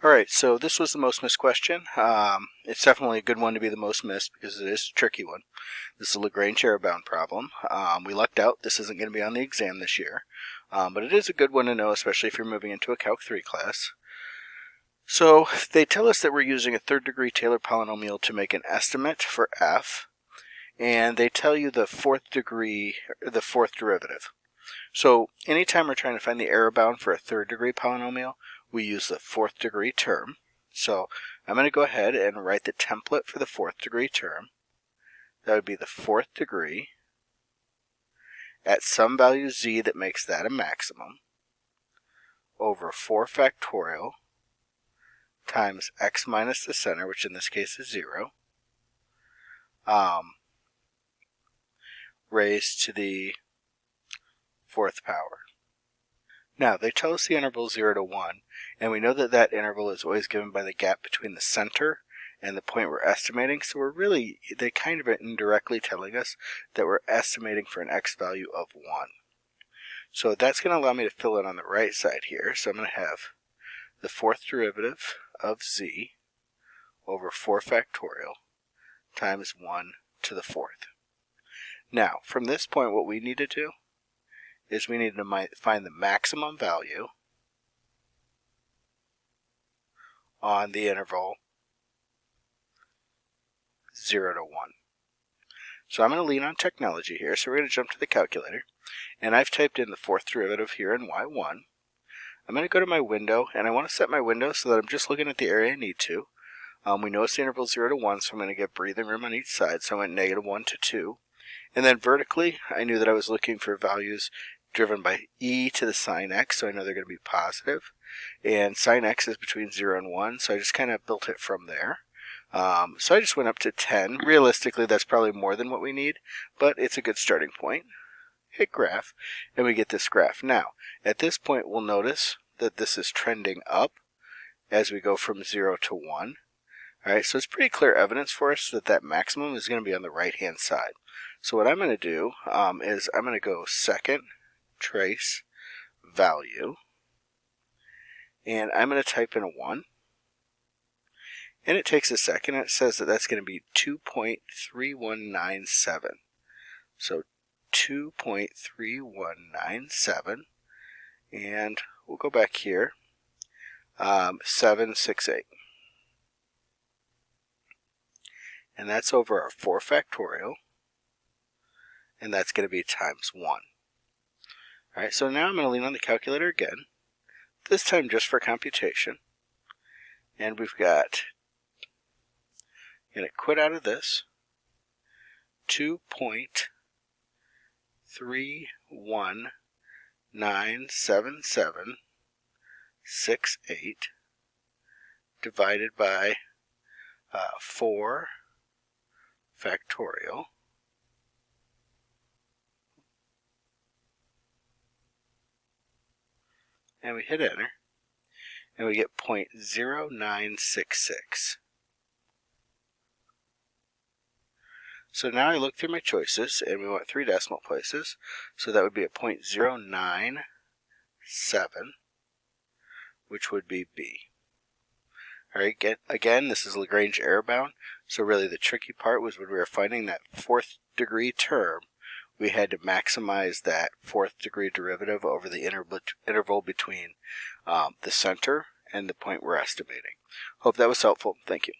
Alright, so this was the most missed question. It's definitely a good one to be the most missed because it is a tricky one. This is a Lagrange error-bound problem. We lucked out. This isn't going to be on the exam this year. But it is a good one to know, especially if you're moving into a Calc 3 class. So they tell us that we're using a third-degree Taylor polynomial to make an estimate for f, and they tell you the fourth derivative. So anytime we're trying to find the error bound for a third-degree polynomial, we use the fourth degree term. So I'm going to go ahead and write the template for the fourth degree term. That would be the fourth degree at some value z that makes that a maximum over 4 factorial times x minus the center, which in this case is 0, raised to the fourth power. Now, they tell us the interval 0 to 1, and we know that that interval is always given by the gap between the center and the point we're estimating, so they kind of are indirectly telling us that we're estimating for an x value of 1. So that's going to allow me to fill in on the right side here, so I'm going to have the fourth derivative of z over 4 factorial times 1 to the fourth. Now, from this point, what we need to do is we need to find the maximum value on the interval 0 to 1. So I'm going to lean on technology here, so we're going to jump to the calculator, and I've typed in the fourth derivative here in y1. I'm going to go to my window, and I want to set my window so that I'm just looking at the area I need to. We know it's the interval 0 to 1, so I'm going to get breathing room on each side, so I went -1 to 2. And then vertically, I knew that I was looking for values driven by e to the sine x, so I know they're going to be positive. And sine x is between 0 and 1, so I just kind of built it from there. So I just went up to 10. Realistically, that's probably more than what we need, but it's a good starting point. Hit graph, and we get this graph. Now, at this point, we'll notice that this is trending up as we go from 0 to 1. Alright, so it's pretty clear evidence for us that that maximum is going to be on the right-hand side. So what I'm going to do is I'm going to go second trace value, and I'm going to type in a 1. And it takes a second, and it says that that's going to be 2.3197. So 2.3197, and we'll go back here, 768. And that's over our 4 factorial, and that's going to be times 1. Alright, so now I'm going to lean on the calculator again, this time just for computation. And we've got, I'm going to quit out of this, 2.3197768 divided by 4 factorial and we hit enter, and we get 0.0966. So now I look through my choices, and we want 3 decimal places, so that would be a 0.097, which would be B. Alright, again, this is Lagrange error bound, so really the tricky part was when we were finding that fourth degree term, we had to maximize that fourth degree derivative over the interval between the center and the point we're estimating. Hope that was helpful. Thank you.